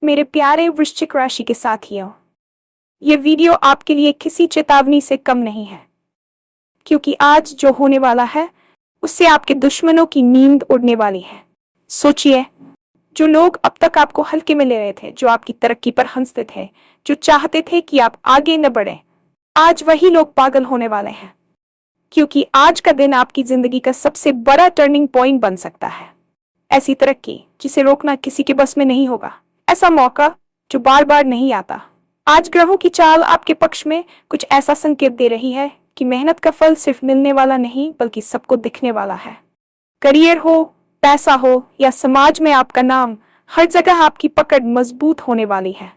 मेरे प्यारे वृश्चिक राशि के साथियों, ये वीडियो आपके लिए किसी चेतावनी से कम नहीं है, क्योंकि आज जो होने वाला है उससे आपके दुश्मनों की नींद उड़ने वाली है। सोचिए, जो लोग अब तक आपको हल्के में ले रहे थे, जो आपकी तरक्की पर हंसते थे, जो चाहते थे कि आप आगे न बढ़े, आज वही लोग पागल होने वाले हैं, क्योंकि आज का दिन आपकी जिंदगी का सबसे बड़ा टर्निंग पॉइंट बन सकता है। ऐसी तरक्की जिसे रोकना किसी के बस में नहीं होगा, ऐसा मौका जो बार बार नहीं आता। आज ग्रहों की चाल आपके पक्ष में कुछ ऐसा संकेत दे रही है कि मेहनत का फल सिर्फ मिलने वाला नहीं बल्कि सबको दिखने वाला है। करियर हो, पैसा हो या समाज में आपका नाम, हर जगह आपकी पकड़ मजबूत होने वाली है।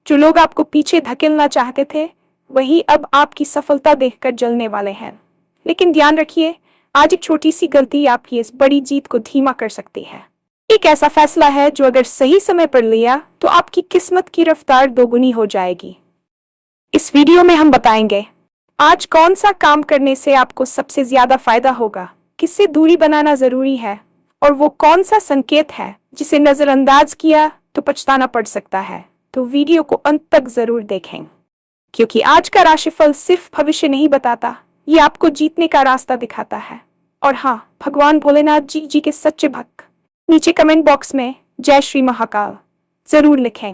जो लोग आपको पीछे धकेलना चाहते थे वही अब आपकी सफलता देखकर जलने वाले हैं। लेकिन ध्यान रखिए, आज एक छोटी सी गलती आपकी इस बड़ी जीत को धीमा कर सकती है। एक ऐसा फैसला है जो अगर सही समय पर लिया तो आपकी किस्मत की रफ्तार दोगुनी हो जाएगी। इस वीडियो में हम बताएंगे आज कौन सा काम करने से आपको सबसे ज्यादा फायदा होगा, किससे दूरी बनाना जरूरी है और वो कौन सा संकेत है जिसे नजरअंदाज किया तो पछताना पड़ सकता है। तो वीडियो को अंत तक जरूर देखें, क्योंकि आज का राशिफल सिर्फ भविष्य नहीं बताता, ये आपको जीतने का रास्ता दिखाता है। और हाँ, भगवान भोलेनाथ जी के सच्चे भक्त नीचे कमेंट बॉक्स में जय श्री महाकाल जरूर लिखें।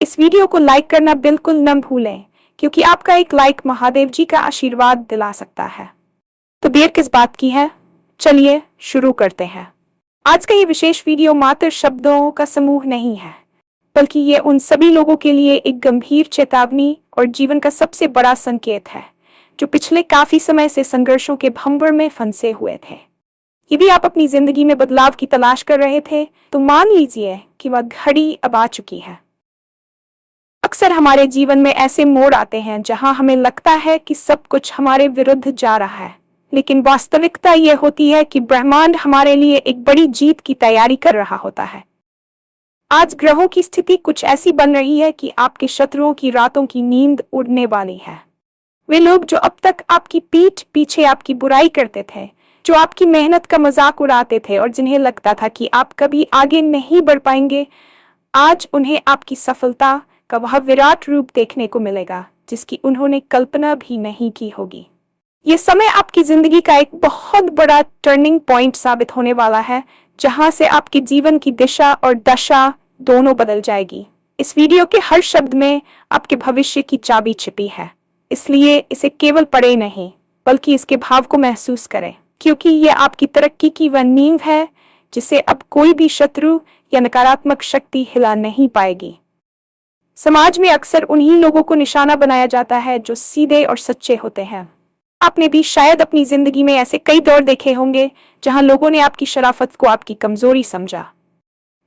इस वीडियो को लाइक करना बिल्कुल न भूलें, क्योंकि आपका एक लाइक महादेव जी का आशीर्वाद दिला सकता है। तो देर किस बात की है, चलिए शुरू करते हैं। आज का ये विशेष वीडियो मात्र शब्दों का समूह नहीं है, बल्कि ये उन सभी लोगों के लिए एक गंभीर चेतावनी और जीवन का सबसे बड़ा संकेत है जो पिछले काफी समय से संघर्षों के भंवर में फंसे हुए थे। यदि आप अपनी जिंदगी में बदलाव की तलाश कर रहे थे तो मान लीजिए कि वह घड़ी अब आ चुकी है। अक्सर हमारे जीवन में ऐसे मोड़ आते हैं जहां हमें लगता है कि सब कुछ हमारे विरुद्ध जा रहा है, लेकिन वास्तविकता यह होती है कि ब्रह्मांड हमारे लिए एक बड़ी जीत की तैयारी कर रहा होता है। आज ग्रहों की स्थिति कुछ ऐसी बन रही है कि आपके शत्रुओं की रातों की नींद उड़ने वाली है। वे लोग जो अब तक आपकी पीठ पीछे आपकी बुराई करते थे, जो आपकी मेहनत का मजाक उड़ाते थे और जिन्हें लगता था कि आप कभी आगे नहीं बढ़ पाएंगे, आज उन्हें आपकी सफलता का वह विराट रूप देखने को मिलेगा जिसकी उन्होंने कल्पना भी नहीं की होगी। ये समय आपकी जिंदगी का एक बहुत बड़ा टर्निंग पॉइंट साबित होने वाला है, जहां से आपके जीवन की दिशा और दशा दोनों बदल जाएगी। इस वीडियो के हर शब्द में आपके भविष्य की चाबी छिपी है, इसलिए इसे केवल पढ़े नहीं बल्कि इसके भाव को महसूस करें, क्योंकि यह आपकी तरक्की की वह नींव है जिसे अब कोई भी शत्रु या नकारात्मक शक्ति हिला नहीं पाएगी। समाज में अक्सर उन्हीं लोगों को निशाना बनाया जाता है जो सीधे और सच्चे होते हैं। आपने भी शायद अपनी जिंदगी में ऐसे कई दौर देखे होंगे जहां लोगों ने आपकी शराफत को आपकी कमजोरी समझा,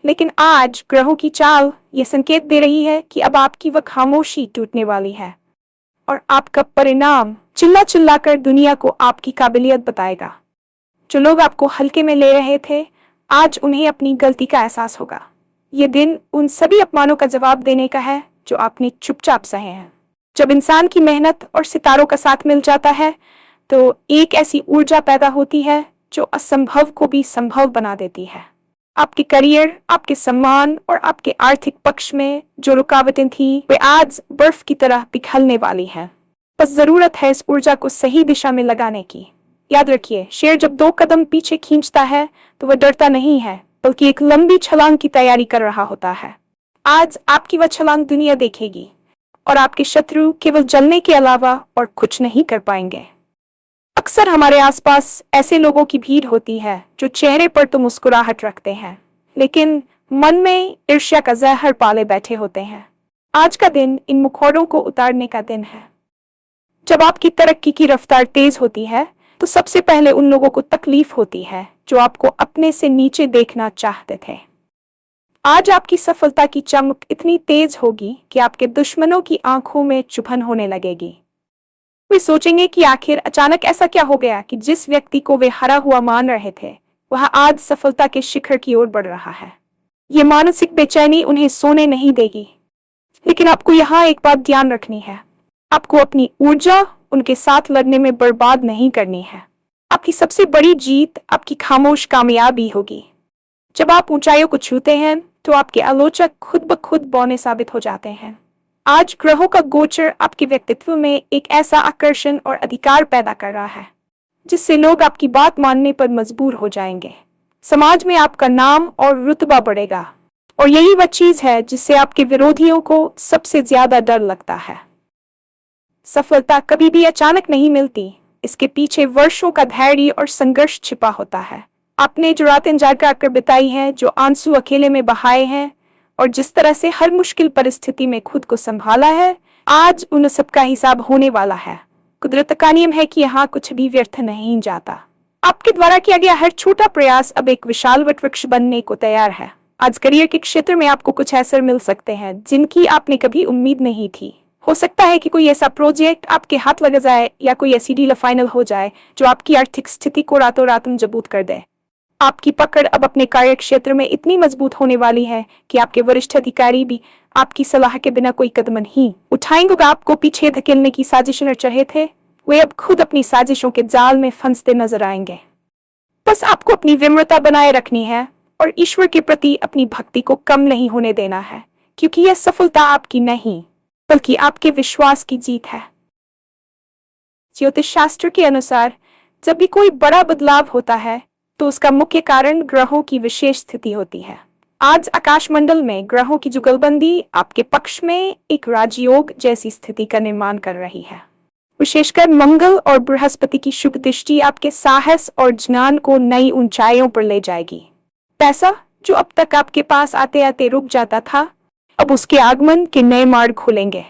लेकिन आज ग्रहों की चाल ये संकेत दे रही है कि अब आपकी वह खामोशी टूटने वाली है और आपका परिणाम चिल्ला चिल्ला कर दुनिया को आपकी काबिलियत बताएगा। जो लोग आपको हल्के में ले रहे थे, आज उन्हें अपनी गलती का एहसास होगा। ये दिन उन सभी अपमानों का जवाब देने का है जो आपने चुपचाप सहे हैं। जब इंसान की मेहनत और सितारों का साथ मिल जाता है तो एक ऐसी ऊर्जा पैदा होती है जो असंभव को भी संभव बना देती है। आपके करियर, आपके सम्मान और आपके आर्थिक पक्ष में जो रुकावटें थी वे आज बर्फ की तरह पिघलने वाली हैं। बस जरूरत है इस ऊर्जा को सही दिशा में लगाने की। याद रखिए, शेर जब 2 कदम पीछे खींचता है तो वह डरता नहीं है बल्कि एक लंबी छलांग की तैयारी कर रहा होता है। आज आपकी वह छलांग दुनिया देखेगी और आपके शत्रु केवल जलने के अलावा और कुछ नहीं कर पाएंगे। अक्सर हमारे आसपास ऐसे लोगों की भीड़ होती है जो चेहरे पर तो मुस्कुराहट रखते हैं, लेकिन मन में ईर्ष्या का जहर पाले बैठे होते हैं। आज का दिन इन मुखौरों को उतारने का दिन है। जब आपकी तरक्की की रफ्तार तेज होती है तो सबसे पहले उन लोगों को तकलीफ होती है जो आपको अपने से नीचे देखना चाहते थे। आज आपकी सफलता की चमक इतनी तेज होगी कि आपके दुश्मनों की आंखों में चुभन होने लगेगी। वे सोचेंगे कि आखिर अचानक ऐसा क्या हो गया कि जिस व्यक्ति को वे हरा हुआ मान रहे थे वह आज सफलता के शिखर की ओर बढ़ रहा है। ये मानसिक बेचैनी उन्हें सोने नहीं देगी, लेकिन आपको यहाँ एक बात ध्यान रखनी है, आपको अपनी ऊर्जा उनके साथ लड़ने में बर्बाद नहीं करनी है। आपकी सबसे बड़ी जीत आपकी खामोश कामयाबी होगी। जब आप ऊंचाइयों को छूते हैं तो आपके आलोचक खुद ब खुद बौने साबित हो जाते हैं। आज ग्रहों का गोचर आपके व्यक्तित्व में एक ऐसा आकर्षण और अधिकार पैदा कर रहा है जिससे लोग आपकी बात मानने पर मजबूर हो जाएंगे। समाज में आपका नाम और रुतबा बढ़ेगा और यही वह चीज है जिससे आपके विरोधियों को सबसे ज्यादा डर लगता है। सफलता कभी भी अचानक नहीं मिलती, इसके पीछे वर्षों का धैर्य और संघर्ष छिपा होता है। आपने जो रातें जाकर आकर बिताई हैं, जो आंसू अकेले में बहाए हैं और जिस तरह से हर मुश्किल परिस्थिति में खुद को संभाला है, आज उन सब का हिसाब होने वाला है। कुदरत का नियम है कि यहाँ कुछ भी व्यर्थ नहीं जाता। आपके द्वारा किया गया हर छोटा प्रयास अब एक विशाल वटवृक्ष बनने को तैयार है। आज करियर के क्षेत्र में आपको कुछ अवसर मिल सकते हैं जिनकी आपने कभी उम्मीद नहीं थी। हो सकता है कि कोई ऐसा प्रोजेक्ट आपके हाथ लग जाए या कोई ऐसी डील फाइनल हो जाए जो आपकी आर्थिक स्थिति को रातों रात मजबूत कर दे। आपकी पकड़ अब अपने कार्य क्षेत्र में इतनी मजबूत होने वाली है कि आपके वरिष्ठ अधिकारी भी आपकी सलाह के बिना कोई कदम नहीं उठाएंगे। आपको पीछे धकेलने की साजिश रच रहे थे, वे अब खुद अपनी साजिशों के जाल में फंसते नजर आएंगे। बस आपको अपनी विनम्रता बनाए रखनी है और ईश्वर के प्रति अपनी भक्ति को कम नहीं होने देना है, क्योंकि यह सफलता आपकी नहीं बल्कि आपके विश्वास की जीत है। ज्योतिष शास्त्र के अनुसार जब भी कोई बड़ा बदलाव होता है तो उसका मुख्य कारण ग्रहों की विशेष स्थिति होती है। आज आकाशमंडल में ग्रहों की जुगलबंदी आपके पक्ष में एक राजयोग जैसी स्थिति का निर्माण कर रही है। विशेषकर मंगल और बृहस्पति की शुभ दृष्टि आपके साहस और ज्ञान को नई ऊंचाइयों पर ले जाएगी। पैसा जो अब तक आपके पास आते आते रुक जाता था, अब उसके आगमन के नए मार्ग खुलेंगे।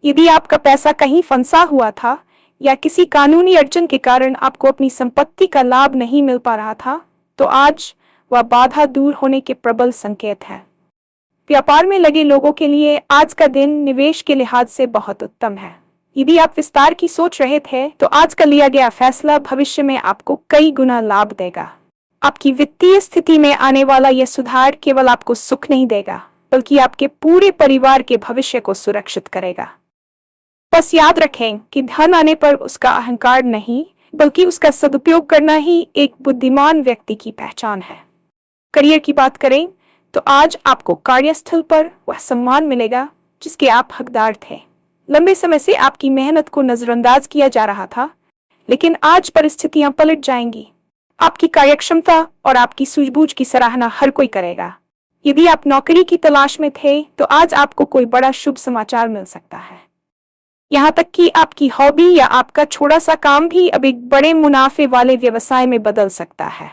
यदि आपका पैसा कहीं फंसा हुआ था या किसी कानूनी अड़चन के कारण आपको अपनी संपत्ति का लाभ नहीं मिल पा रहा था, तो आज वह बाधा दूर होने के प्रबल संकेत है। व्यापार में लगे लोगों के लिए आज का दिन निवेश के लिहाज से बहुत उत्तम है। यदि आप विस्तार की सोच रहे थे तो आज का लिया गया फैसला भविष्य में आपको कई गुना लाभ देगा। आपकी वित्तीय स्थिति में आने वाला यह सुधार केवल आपको सुख नहीं देगा बल्कि आपके पूरे परिवार के भविष्य को सुरक्षित करेगा। बस याद रखें कि धन आने पर उसका अहंकार नहीं बल्कि उसका सदुपयोग करना ही एक बुद्धिमान व्यक्ति की पहचान है। करियर की बात करें तो आज आपको कार्यस्थल पर वह सम्मान मिलेगा जिसके आप हकदार थे। लंबे समय से आपकी मेहनत को नजरअंदाज किया जा रहा था, लेकिन आज परिस्थितियां पलट जाएंगी। आपकी कार्यक्षमता और आपकी सूझबूझ की सराहना हर कोई करेगा। यदि आप नौकरी की तलाश में थे तो आज आपको कोई बड़ा शुभ समाचार मिल सकता है। यहाँ तक कि आपकी हॉबी या आपका छोटा सा काम भी अब एक बड़े मुनाफे वाले व्यवसाय में बदल सकता है।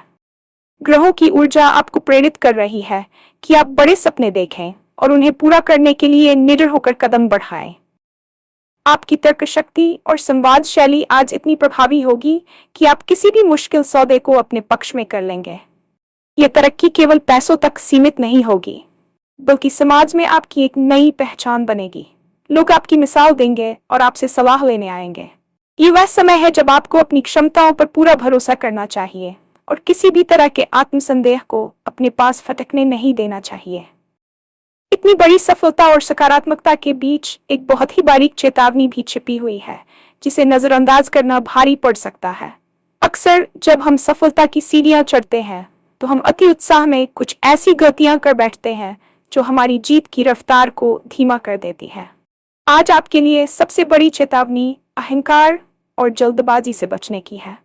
ग्रहों की ऊर्जा आपको प्रेरित कर रही है कि आप बड़े सपने देखें और उन्हें पूरा करने के लिए निडर होकर कदम बढ़ाएं। आपकी तर्क शक्ति और संवाद शैली आज इतनी प्रभावी होगी कि आप किसी भी मुश्किल सौदे को अपने पक्ष में कर लेंगे। यह तरक्की केवल पैसों तक सीमित नहीं होगी बल्कि समाज में आपकी एक नई पहचान बनेगी। लोग आपकी मिसाल देंगे और आपसे सलाह लेने आएंगे। ये वह समय है जब आपको अपनी क्षमताओं पर पूरा भरोसा करना चाहिए और किसी भी तरह के आत्मसंदेह को अपने पास फटकने नहीं देना चाहिए। इतनी बड़ी सफलता और सकारात्मकता के बीच एक बहुत ही बारीक चेतावनी भी छिपी हुई है जिसे नजरअंदाज करना भारी पड़ सकता है। अक्सर जब हम सफलता की सीढ़ियां चढ़ते हैं तो हम अति उत्साह में कुछ ऐसी गलतियां कर बैठते हैं जो हमारी जीत की रफ्तार को धीमा कर देती है। आज आपके लिए सबसे बड़ी चेतावनी अहंकार और जल्दबाजी से बचने की है।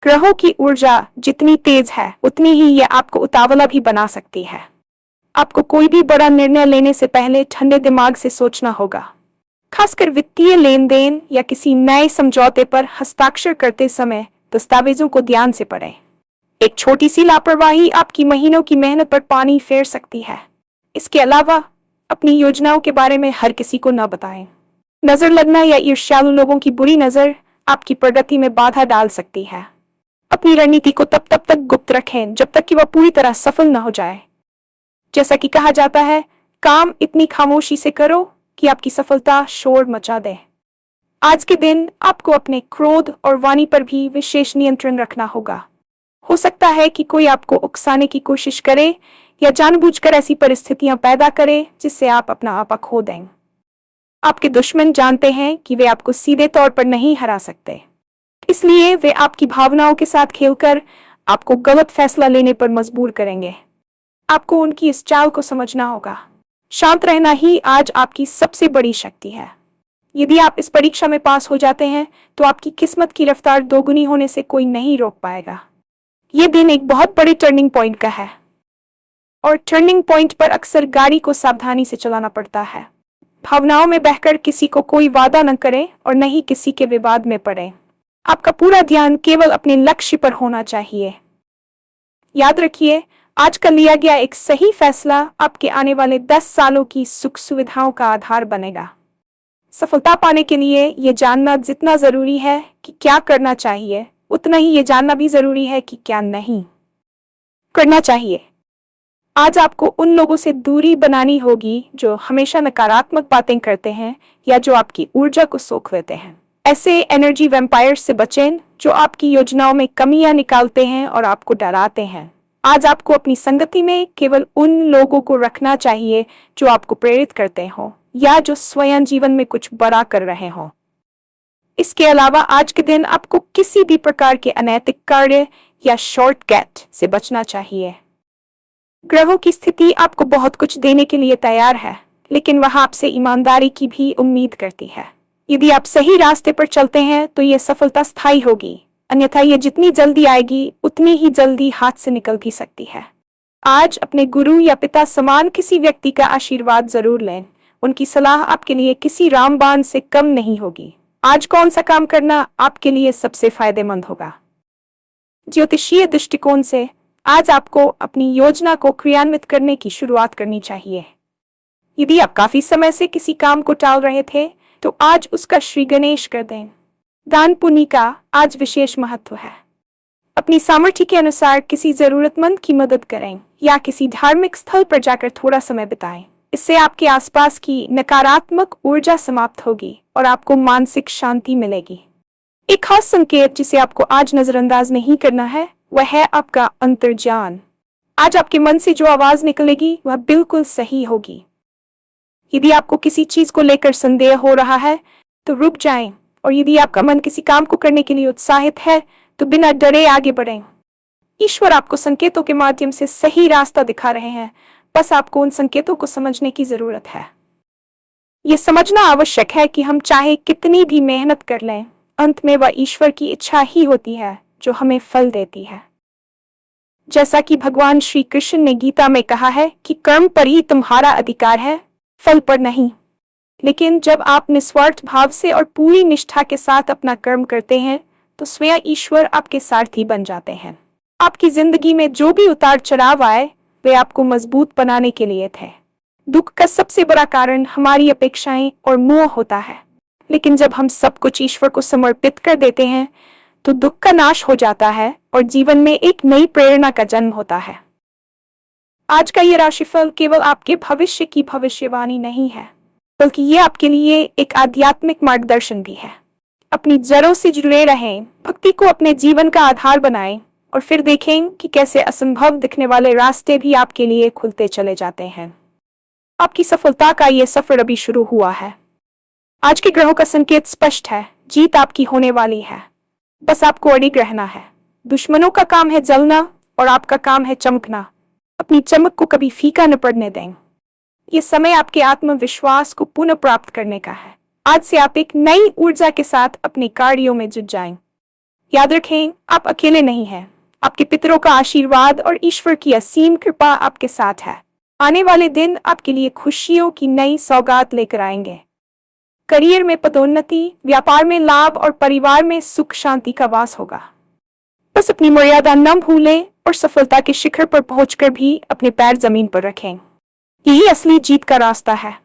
ग्रहों की ऊर्जा जितनी तेज है उतनी ही यह आपको उतावला भी बना सकती है। आपको कोई भी बड़ा निर्णय लेने से पहले ठंडे दिमाग से सोचना होगा, खासकर वित्तीय लेन देन या किसी नए समझौते पर हस्ताक्षर करते समय दस्तावेजों को ध्यान से पढ़ें। एक छोटी सी लापरवाही आपकी महीनों की मेहनत पर पानी फेर सकती है। इसके अलावा अपनी योजनाओं के बारे में हर किसी को न बताएं। नजर लगना या ईर्ष्यालु लोगों की बुरी नजर आपकी प्रगति में बाधा डाल सकती है। अपनी रणनीति को तब तक गुप्त रखें जब तक कि वह पूरी तरह सफल न हो जाए। जैसा कि कहा जाता है, काम इतनी खामोशी से करो कि आपकी सफलता शोर मचा दे। आज के दिन आपको अपने क्रोध और वाणी पर भी विशेष नियंत्रण रखना होगा। हो सकता है कि कोई आपको उकसाने की कोशिश करे या जानबूझकर ऐसी परिस्थितियां पैदा करे जिससे आप अपना आपा खो दें। आपके दुश्मन जानते हैं कि वे आपको सीधे तौर पर नहीं हरा सकते, इसलिए वे आपकी भावनाओं के साथ खेलकर आपको गलत फैसला लेने पर मजबूर करेंगे। आपको उनकी इस चाल को समझना होगा। शांत रहना ही आज आपकी सबसे बड़ी शक्ति है। यदि आप इस परीक्षा में पास हो जाते हैं तो आपकी किस्मत की रफ्तार दोगुनी होने से कोई नहीं रोक पाएगा। यह दिन एक बहुत बड़े टर्निंग पॉइंट का है और टर्निंग पॉइंट पर अक्सर गाड़ी को सावधानी से चलाना पड़ता है। भावनाओं में बहकर किसी को कोई वादा न करें और न ही किसी के विवाद में पड़े। आपका पूरा ध्यान केवल अपने लक्ष्य पर होना चाहिए। याद रखिए, आज का लिया गया एक सही फैसला आपके आने वाले 10 सालों की सुख सुविधाओं का आधार बनेगा। सफलता पाने के लिए ये जानना जितना जरूरी है कि क्या करना चाहिए, उतना ही ये जानना भी जरूरी है कि क्या नहीं करना चाहिए। आज आपको उन लोगों से दूरी बनानी होगी जो हमेशा नकारात्मक बातें करते हैं या जो आपकी ऊर्जा को सोख लेते हैं। ऐसे एनर्जी वैम्पायर्स से बचें जो आपकी योजनाओं में कमियां निकालते हैं और आपको डराते हैं। आज आपको अपनी संगति में केवल उन लोगों को रखना चाहिए जो आपको प्रेरित करते हो या जो स्वयं जीवन में कुछ बड़ा कर रहे हो। इसके अलावा आज के दिन आपको किसी भी प्रकार के अनैतिक कार्य या शॉर्टकट से बचना चाहिए। ग्रहों की स्थिति आपको बहुत कुछ देने के लिए तैयार है, लेकिन वह आपसे ईमानदारी की भी उम्मीद करती है। यदि आप सही रास्ते पर चलते हैं तो यह सफलता स्थायी होगी, अन्यथा यह जितनी जल्दी आएगी उतनी ही जल्दी हाथ से निकल भी सकती है। आज अपने गुरु या पिता समान किसी व्यक्ति का आशीर्वाद जरूर लें। उनकी सलाह आपके लिए किसी रामबाण से कम नहीं होगी। आज कौन सा काम करना आपके लिए सबसे फायदेमंद होगा? ज्योतिषीय दृष्टिकोण से आज आपको अपनी योजना को क्रियान्वित करने की शुरुआत करनी चाहिए। यदि आप काफी समय से किसी काम को टाल रहे थे तो आज उसका श्री गणेश कर दें। दान पुण्य का आज विशेष महत्व है। अपनी सामर्थ्य के अनुसार किसी जरूरतमंद की मदद करें या किसी धार्मिक स्थल पर जाकर थोड़ा समय बिताएं। इससे आपके आसपास की नकारात्मक ऊर्जा समाप्त होगी और आपको मानसिक शांति मिलेगी। एक खास संकेत जिसे आपको आज नजरअंदाज नहीं करना है वह है आपका अंतर्ज्ञान। आज आपके मन से जो आवाज निकलेगी वह बिल्कुल सही होगी। यदि आपको किसी चीज को लेकर संदेह हो रहा है तो रुक जाएं, और यदि आपका मन किसी काम को करने के लिए उत्साहित है तो बिना डरे आगे बढ़ें। ईश्वर आपको संकेतों के माध्यम से सही रास्ता दिखा रहे हैं, बस आपको उन संकेतों को समझने की जरूरत है। यह समझना आवश्यक है कि हम चाहे कितनी भी मेहनत कर लें, अंत में वह ईश्वर की इच्छा ही होती है जो हमें फल देती है। जैसा कि भगवान श्री कृष्ण ने गीता में कहा है कि कर्म पर ही तुम्हारा अधिकार है, फल पर नहीं। लेकिन जब आप निस्वार्थ भाव से और पूरी निष्ठा के साथ अपना कर्म करते हैं तो स्वयं ईश्वर आपके सारथी बन जाते हैं। आपकी जिंदगी में जो भी उतार चढ़ाव आए वे आपको मजबूत बनाने के लिए थे। दुख का सबसे बड़ा कारण हमारी अपेक्षाएं और मोह होता है, लेकिन जब हम सब कुछ ईश्वर को समर्पित कर देते हैं तो दुख का नाश हो जाता है और जीवन में एक नई प्रेरणा का जन्म होता है। आज का ये राशिफल केवल आपके भविष्य की भविष्यवाणी नहीं है, बल्कि ये आपके लिए एक आध्यात्मिक मार्गदर्शन भी है। अपनी जड़ों से जुड़े रहें, भक्ति को अपने जीवन का आधार बनाएं और फिर देखें कि कैसे असंभव दिखने वाले रास्ते भी आपके लिए खुलते चले जाते हैं। आपकी सफलता का ये सफर अभी शुरू हुआ है। आज के ग्रहों का संकेत स्पष्ट है, जीत आपकी होने वाली है। बस आपको अड़िग रहना है। दुश्मनों का काम है जलना और आपका काम है चमकना। अपनी चमक को कभी फीका न पड़ने दें। ये समय आपके आत्मविश्वास को पुनः प्राप्त करने का है। आज से आप एक नई ऊर्जा के साथ अपने कार्यों में जुट जाएं। याद रखें, आप अकेले नहीं हैं। आपके पितरों का आशीर्वाद और ईश्वर की असीम कृपा आपके साथ है। आने वाले दिन आपके लिए खुशियों की नई सौगात लेकर आएंगे। करियर में पदोन्नति, व्यापार में लाभ और परिवार में सुख शांति का वास होगा। बस अपनी मर्यादा न भूलें और सफलता के शिखर पर पहुंचकर भी अपने पैर जमीन पर रखें। यही असली जीत का रास्ता है।